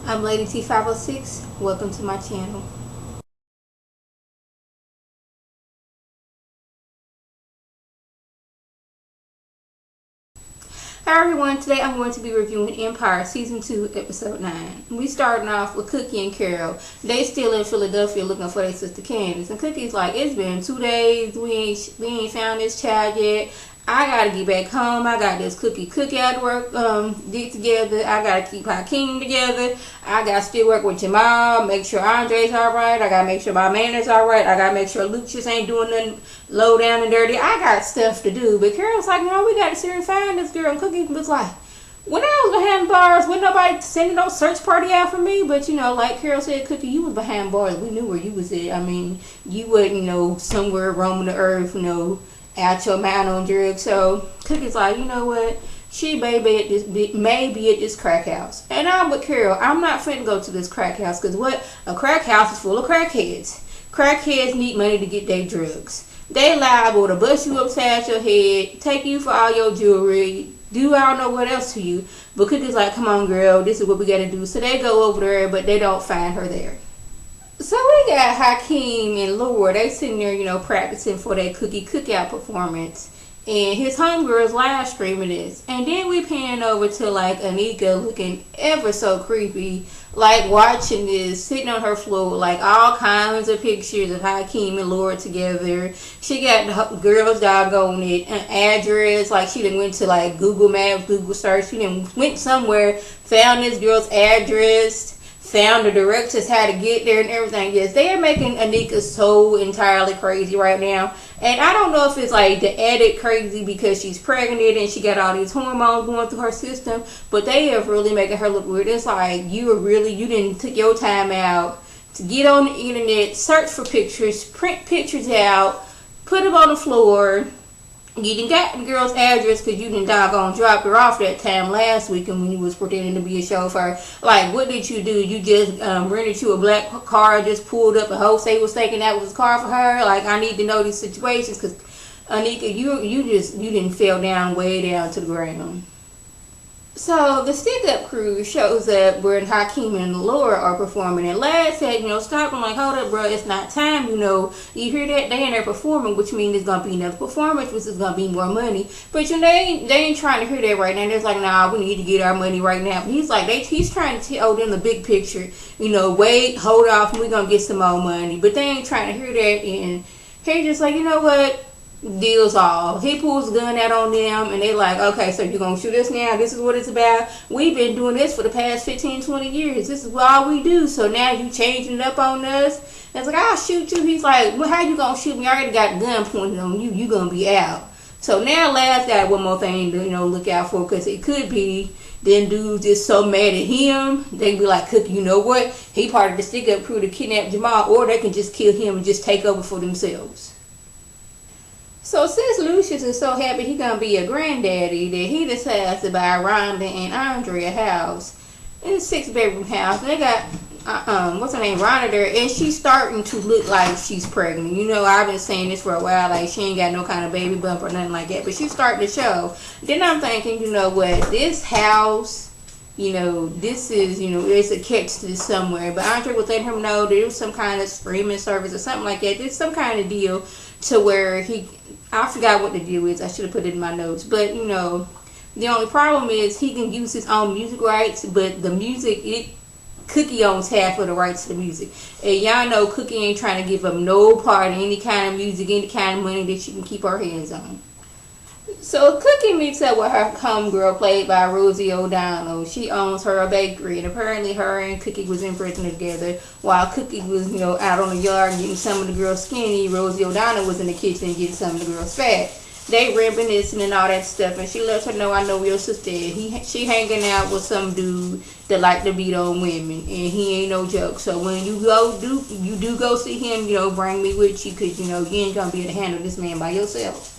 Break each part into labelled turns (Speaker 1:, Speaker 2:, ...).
Speaker 1: I'm Lady T506. Welcome to my channel. Hi everyone, today I'm going to be reviewing Empire Season 2, Episode 9. We starting off with Cookie and Carol. They still in Philadelphia looking for their sister Candace. And Cookie's like, it's been 2 days, we ain't found this child yet. I gotta get back home. I got this cookout work get together. I gotta keep Hakeem together. I gotta still work with Jamal, make sure Andre's alright. I gotta make sure my man is alright. I gotta make sure Lucious ain't doing nothing low down and dirty. I got stuff to do. But Carol's like, no, we gotta sit here and find this girl. And Cookie was like, when I was behind bars, wasn't nobody sending no search party out for me. But, you know, like Carol said, Cookie, you was behind bars. We knew where you was at. I mean, you wasn't, you know, somewhere roaming the earth, you know, out your mind on drugs. So Cookie's like, you know what? She may be at this crack house. And I'm with Carol. I'm not finna go to this crack house because what? A crack house is full of crackheads. Crackheads need money to get their drugs. They liable to bust you upside your head, take you for all your jewelry, do I don't know what else to you. But Cookie's like, come on, girl, this is what we gotta do. So they go over there, but they don't find her there. So we got Hakeem and Laura. They sitting there, you know, practicing for their cookie cookout performance. And his homegirl's live streaming this. And then we pan over to like Anika looking ever so creepy. Like watching this, sitting on her floor, like all kinds of pictures of Hakeem and Laura together. She got the girl's doggone it, an address. Like she done went to like Google Maps, Google search. She done went somewhere, found this girl's address, found the directions how to get there and everything. Yes, they are making Anika so entirely crazy right now. And I don't know if it's like the added crazy because she's pregnant and she got all these hormones going through her system, but they have really making her look weird. It's like you didn't take your time out to get on the internet, search for pictures, print pictures out, put them on the floor. You done got the girl's address because you done doggone dropped her off that time last week and when you was pretending to be a chauffeur. Like, what did you do? You just rented you a black car, just pulled up, and Jose was thinking that was a car for her? Like, I need to know these situations because, Anika, you didn't fell down way down to the ground. So the stick-up crew shows up where Hakeem and Laura are performing, and Laz said, you know, stop. I'm like, hold up, bro, it's not time, you know. You hear that? They in there performing, which means it's gonna be another performance, which is gonna be more money. But you know, they ain't trying to hear that right now. They're like, nah, we need to get our money right now. But he's like, he's trying to tell them the big picture. You know, wait, hold off, and we're gonna get some more money. But they ain't trying to hear that, and he's just like, you know what? Deals all. He pulls the gun out on them and they like, okay, so you're gonna shoot us now? This is what it's about. We've been doing this for the past 15-20 years. This is all we do. So now you changing it up on us? And it's like, I'll shoot you. He's like, well, how you gonna shoot me? I already got the gun pointed on you. You gonna be out. So now Laz got one more thing to, you know, look out for, because it could be then dudes just so mad at him they can be like, Cookie, you know what, he part of the stick up crew to kidnap Jamal, or they can just kill him and just take over for themselves. So since Lucious is so happy he gonna be a granddaddy, that he decides to buy Rhonda and Andre a house. It's a 6-bedroom house. And they got what's her name, Rhonda there, and she's starting to look like she's pregnant. You know, I've been saying this for a while, like she ain't got no kind of baby bump or nothing like that, but she's starting to show. Then I'm thinking, you know what, this house, you know, this is, you know, there's a catch to this somewhere. But Andre was letting him know there was some kind of streaming service or something like that. There's some kind of deal to where I forgot what the deal is. I should have put it in my notes. But, you know, the only problem is he can use his own music rights, but the music, Cookie owns half of the rights to the music. And y'all know Cookie ain't trying to give up no part of any kind of music, any kind of money that she can keep her hands on. So Cookie meets up with her homegirl played by Rosie O'Donnell. She owns her a bakery, and apparently her and Cookie was in prison together. While Cookie was, you know, out on the yard getting some of the girls skinny, Rosie O'Donnell was in the kitchen getting some of the girls fat. They reminiscing and all that stuff, and she lets her know, I know your sister. She hanging out with some dude that like to beat on women, and he ain't no joke. So when you do go see him, you know, bring me with you, because, you know, you ain't gonna be able to handle this man by yourself.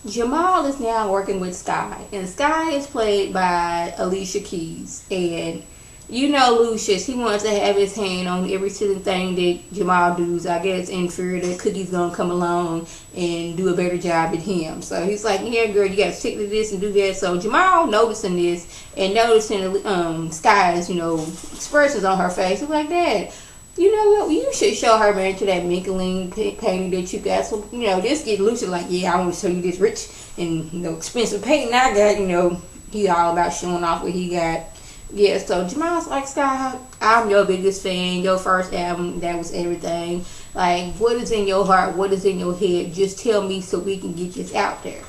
Speaker 1: Jamal is now working with Sky, and Sky is played by Alicia Keys, and you know, Lucious, he wants to have his hand on every single thing that Jamal does, I guess, in fear that Cookie's gonna come along and do a better job than him. So he's like, yeah, girl, you gotta stick to this and do that. So Jamal noticing this and noticing Sky's, you know, expressions on her face, he's like, Dad, you know what, you should show her, man, to that Michelin painting that you got. So, you know, this get Lucious like, yeah, I want to show you this rich and, you know, expensive painting I got. You know, he all about showing off what he got. Yeah, so Jamal's like, Sky, I'm your biggest fan. Your first album, that was everything. Like, what is in your heart? What is in your head? Just tell me so we can get this out there.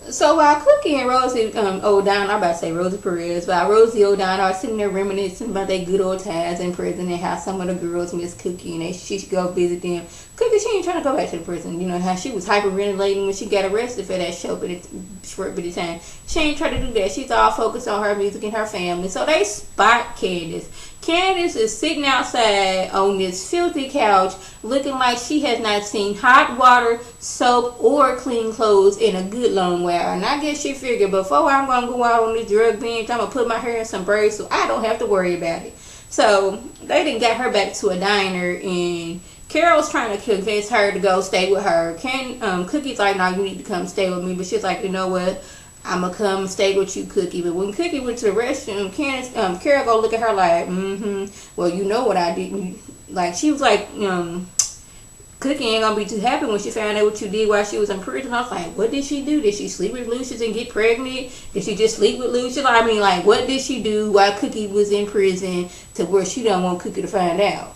Speaker 1: So while Cookie and Rosie O'Donnell, I'm about to say Rosie Perez, while Rosie O'Donnell are sitting there reminiscing about their good old times in prison and how some of the girls miss Cookie and she should go visit them. Cookie, she ain't trying to go back to the prison. You know how she was hyperventilating when she got arrested for that short bit of time. She ain't trying to do that. She's all focused on her music and her family. So they spot Candace. Candace is sitting outside on this filthy couch looking like she has not seen hot water, soap, or clean clothes in a good long while. And I guess she figured, before I'm going to go out on this drug binge, I'm going to put my hair in some braids so I don't have to worry about it. So they didn't get her back to a diner, and Carol's trying to convince her to go stay with her. Cookie's like, no, you need to come stay with me. But she's like, you know what? I'm going to come stay with you, Cookie. But when Cookie went to the restroom, Carol go look at her like, well, you know what I did. Like, she was like, Cookie ain't going to be too happy when she found out what you did while she was in prison. I was like, what did she do? Did she sleep with Lucious and get pregnant? Did she just sleep with Lucious? I mean, like, what did she do while Cookie was in prison to where she don't want Cookie to find out?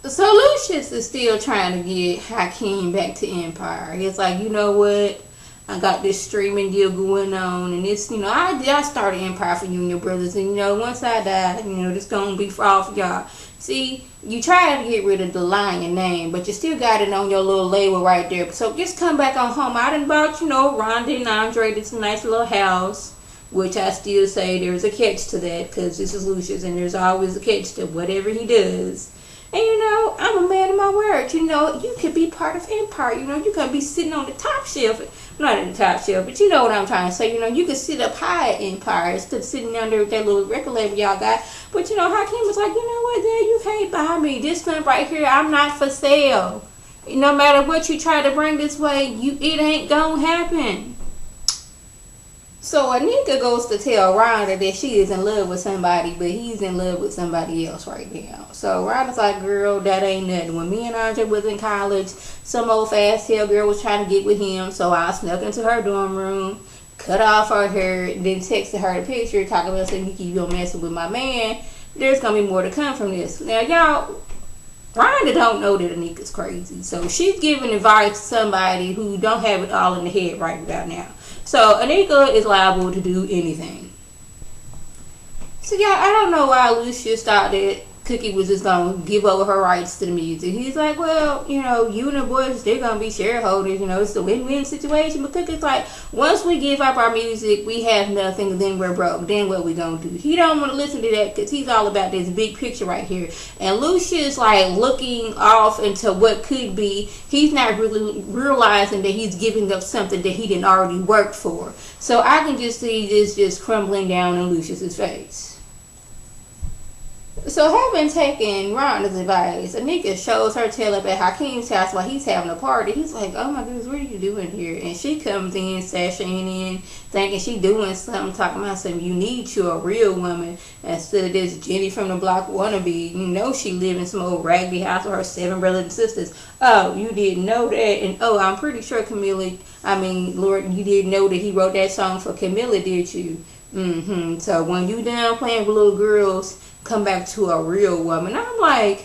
Speaker 1: So Lucious is still trying to get Hakeem back to Empire. It's like, you know what? I got this streaming deal going on, and it's, you know, I started Empire for you and your brothers, and, you know, once I die, you know, this gonna be for all for y'all. See, you try to get rid of the Lion name, but you still got it on your little label right there. So just come back on home. I done bought, you know, Rhonda and Andre this nice little house, which I still say there's a catch to that, because this is Lucious, and there's always a catch to whatever he does. And, you know, I'm a man of my word. You know, you could be part of Empire. You know, you could be sitting on the top shelf. Not in the top shelf, but you know what I'm trying to say. You know, you could sit up high at Empire instead of sitting under that little record label y'all got. But, you know, Hakeem was like, you know what, Dad, you can't buy me. This one right here, I'm not for sale. No matter what you try to bring this way, it ain't gonna happen. So ANIKA goes to tell Rhonda that she is in love with somebody, but he's in love with somebody else right now. So Rhonda's like, girl, that ain't nothing. When me and Andre was in college, some old fast tail girl was trying to get with him, so I snuck into her dorm room, cut off her hair, then texted her the picture, talking about saying, you don't messing with my man. There's gonna be more to come from this. Now, y'all, Rhonda don't know that ANIKA's crazy, so she's giving advice to somebody who don't have it all in the head right about now. So ANIKA is liable to do anything. So yeah, I don't know why Lucious thought that Cookie was just going to give over her rights to the music. He's like, well, you know, you and the boys, they're going to be shareholders. You know, it's a win-win situation. But Cookie's like, once we give up our music, we have nothing, and then we're broke. Then what we going to do? He don't want to listen to that because he's all about this big picture right here. And Lucious, like, looking off into what could be, he's not really realizing that he's giving up something that he didn't already work for. So I can just see this just crumbling down in Lucious's face. So having taken Rhonda's advice, ANIKA shows her tail up at Hakeem's house while he's having a party. He's like, oh my goodness, what are you doing here? And she comes in, sashaying in, thinking she doing something, talking about something. You need you a real woman instead of this Jenny from the block wannabe. You know she live in some old raggedy house with her 7 brothers and sisters. Oh, you didn't know that? And oh, I'm pretty sure Lord, you didn't know that he wrote that song for Camilla, did you? So when you down playing with little girls, come back to a real woman. I'm like,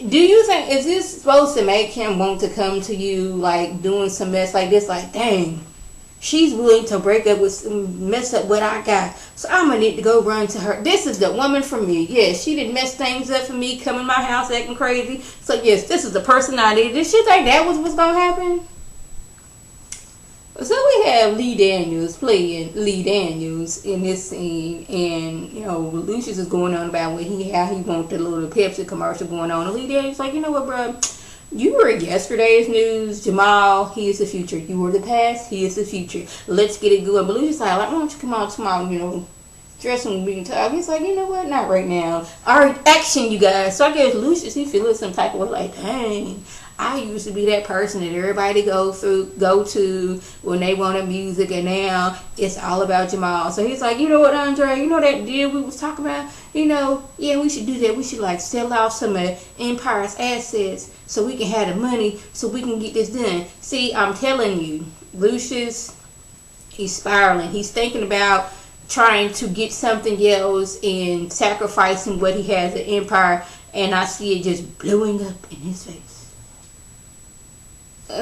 Speaker 1: do you think, is this supposed to make him want to come to you, like, doing some mess like this? Like, dang, she's willing to break up with, mess up what I got, so I'm gonna need to go run to her. This is the woman for me. Yes, she didn't mess things up for me, come in my house acting crazy. So yes, this is the personality. Did she think that was what's gonna happen? So we have Lee Daniels playing Lee Daniels in this scene, and you know Lucious is going on about how he want the little Pepsi commercial going on, and Lee Daniels like, you know what, bro, you were yesterday's news. Jamal, he is the future. You were the past, he is the future. Let's get it going. But Lucious like, why don't you come on tomorrow, you know, dressing room being talk. He's like, you know what? Not right now. All right, action, you guys. So I guess Lucius, he feeling some type of way like, dang, I used to be that person that everybody go to when they wanted music, and now it's all about Jamal. So he's like, you know what, Andre? You know that deal we was talking about? You know, yeah, we should do that. We should like sell off some of Empire's assets so we can have the money so we can get this done. See, I'm telling you, Lucius, he's spiraling. He's thinking about trying to get something else and sacrificing what he has at Empire, and I see it just blowing up in his face.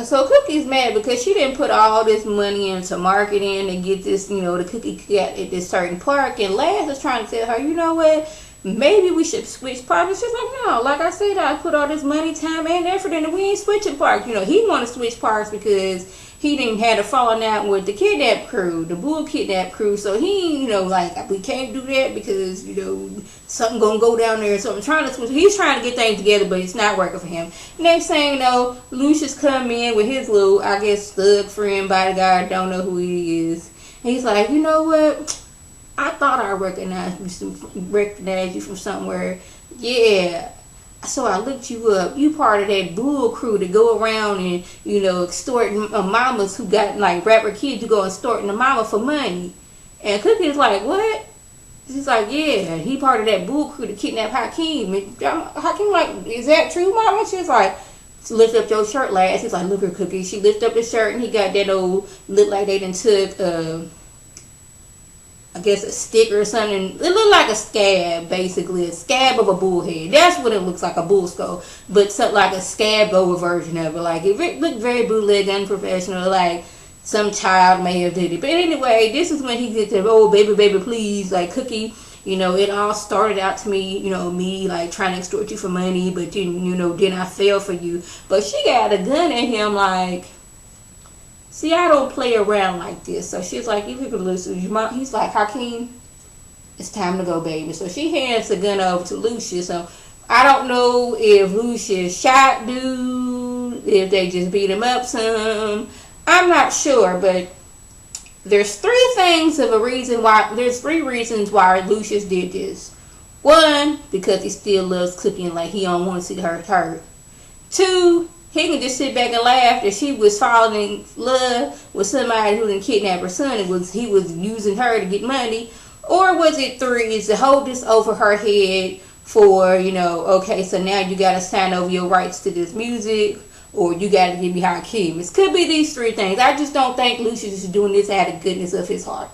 Speaker 1: So Cookie's mad because she didn't put all this money into marketing and get this, you know, the cookie cat at this certain park, and Laz is trying to tell her, you know what, maybe we should switch parks. And she's like, no, like I said, I put all this money, time, and effort into, we ain't switching parks. You know, he want to switch parks because he didn't had a falling out with the kidnap crew, the bull kidnap crew. So he, you know, like, we can't do that because, you know, something gonna go down there. So I'm trying to switch. He's trying to get things together, but it's not working for him. Next thing you know, Lucius come in with his little, I guess, thug friend, bodyguard, don't know who he is. And he's like, you know what? I thought I recognized you from somewhere. Yeah. So I looked you up. You part of that bull crew to go around and, you know, extorting mamas who got like rapper kids to go extorting the mama for money. And Cookie's like, what? She's like, yeah, he part of that bull crew to kidnap Hakeem. And Hakeem like, is that true, mama? She's like, lift up your shirt, Laz. He's like, look at Cookie. She lift up his shirt and he got that old, look like they done took I guess a stick or something. It looked like a scab, basically. A scab of a bull head. That's what it looks like, a bull skull. But something like a scab over version of it. Like, it looked very bootleg, unprofessional. Like, some child may have did it. But anyway, this is when he gets to, oh, baby, baby, please. Like, Cookie, you know, it all started out to me, you know, me, like, trying to extort you for money. But, you know, then I fell for you. But she got a gun at him, like, see, I don't play around like this. So she's like, you people listen. He's like, Hakeem, it's time to go, baby. So she hands the gun over to Lucius. So I don't know if Lucius shot dude, if they just beat him up some. I'm not sure, but there's three reasons why Lucius did this. One, because he still loves Cookie and like he don't want to see her hurt. Two, he can just sit back and laugh that she was falling in love with somebody who didn't kidnap her son and he was using her to get money. Or was it three, is to hold this over her head for, you know, okay, so now you got to sign over your rights to this music, or you got to give me Hakeem. It could be these three things. I just don't think Lucius is doing this out of goodness of his heart.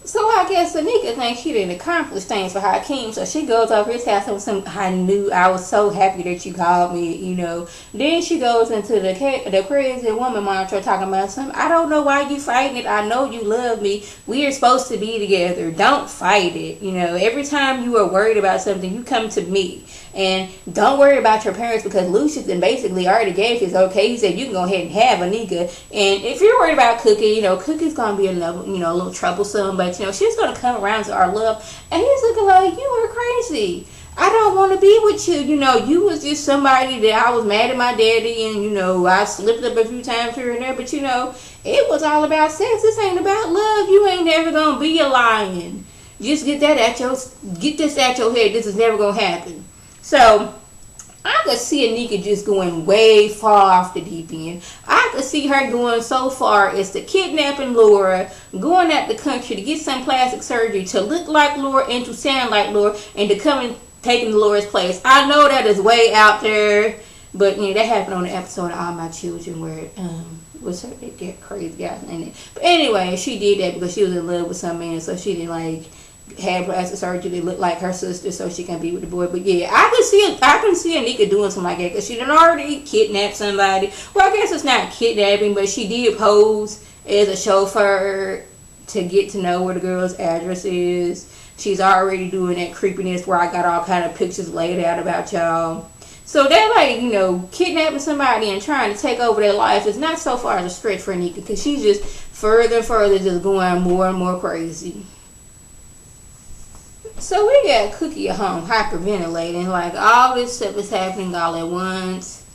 Speaker 1: So I guess Anika thinks she didn't accomplish things for Hakeem, so she goes over his house and some, I knew, I was so happy that you called me, you know. Then she goes into the crazy woman monitor talking about something. I don't know why you fighting it. I know you love me. We are supposed to be together. Don't fight it. You know, every time you are worried about something, you come to me. And don't worry about your parents, because Lucius then basically already gave his okay. He said you can go ahead and have Anika. And if you're worried about Cookie, you know, Cookie's gonna be a little troublesome, but you know, she's gonna come around to our love. And he's looking like, you are crazy. I don't want to be with you. You know, you was just somebody that I was mad at my daddy, and you know, I slipped up a few times here and there, but you know, it was all about sex. This ain't about love. You ain't never gonna be a lion. Just get this at your head. This is never gonna happen. So I could see Anika just going way far off the deep end. I could see her going so far as to kidnapping Laura, going out the country to get some plastic surgery to look like Laura and to sound like Laura, and to come and taking Laura's place. I know that is way out there, but you know, that happened on the episode of All My Children where what's her that crazy guy in it. But anyway, she did that because she was in love with some man, so she didn't like have plastic surgery to look like her sister so she can be with the boy. But yeah, I can see Anika doing something like that because she done already kidnapped somebody. Well, I guess it's not kidnapping, but she did pose as a chauffeur to get to know where the girl's address is. She's already doing that creepiness where I got all kind of pictures laid out about y'all. So that, like, you know, kidnapping somebody and trying to take over their life is not so far as a stretch for Anika, because she's just further and further just going more and more crazy. So we got Cookie at home hyperventilating, like all this stuff is happening all at once.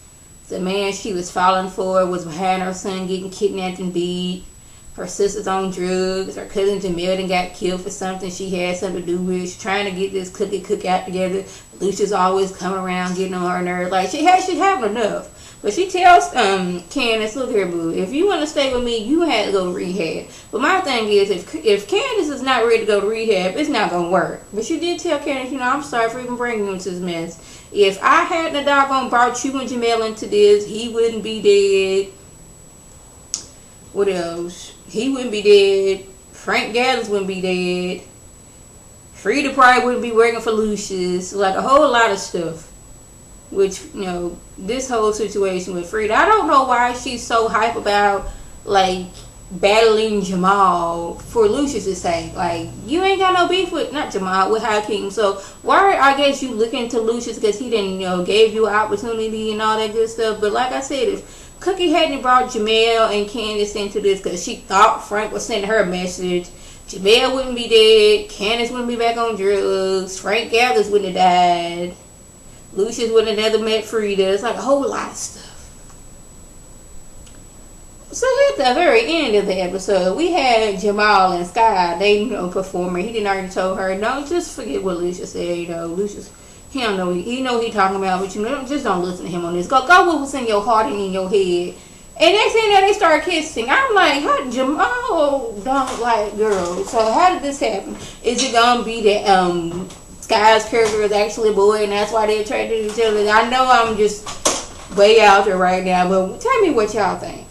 Speaker 1: The man she was falling for was behind her son getting kidnapped and beat. her sister's on drugs, her cousin Jamel done got killed for something she had something to do with. She's trying to get this cookout together. Lucia's always coming around getting on her nerves. Like, she's having enough. But she tells Candace, look here, boo, if you want to stay with me, you had to go to rehab. But my thing is, if Candace is not ready to go to rehab, it's not going to work. But she did tell Candace, you know, I'm sorry for even bringing you into this mess. If I hadn't a doggone brought you and Jamel into this, he wouldn't be dead. What else? He wouldn't be dead. Frank Gathers wouldn't be dead. Frida probably wouldn't be working for Lucius. Like, a whole lot of stuff. Which, you know, this whole situation with Frida, I don't know why she's so hype about, like, battling Jamal for Lucius' sake. Like, you ain't got no beef with, not Jamal, with Hakeem. So, why, I guess, you looking to Lucius because he didn't, you know, gave you an opportunity and all that good stuff. But like I said, if Cookie hadn't brought Jamel and Candace into this because she thought Frank was sending her a message, Jamel wouldn't be dead, Candace wouldn't be back on drugs, Frank Gathers wouldn't have died, Lucius wouldn't have never met Frida. It's like a whole lot of stuff. So at the very end of the episode, we had Jamal and Sky, they, you know, performing. He didn't already told her, no, just forget what Lucius said, you know, Lucius, he don't know, he know what he talking about, but you know, just don't listen to him on this. Go with what's in your heart and in your head. And next thing that they start kissing. I'm like, how Jamal don't like girls. So how did this happen? Is it gonna be that Sky's character is actually a boy and that's why they're attracted to each other? I know I'm just way out there right now, but tell me what y'all think.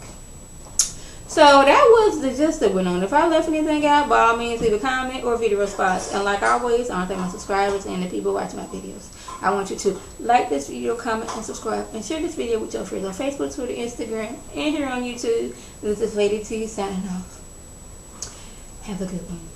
Speaker 1: So that was the gist that went on. If I left anything out, by all means leave a comment or video response. And like always, I want to thank my subscribers and the people watching my videos. I want you to like this video, comment, and subscribe. And share this video with your friends on Facebook, Twitter, Instagram, and here on YouTube. This is Lady T signing off. Have a good one.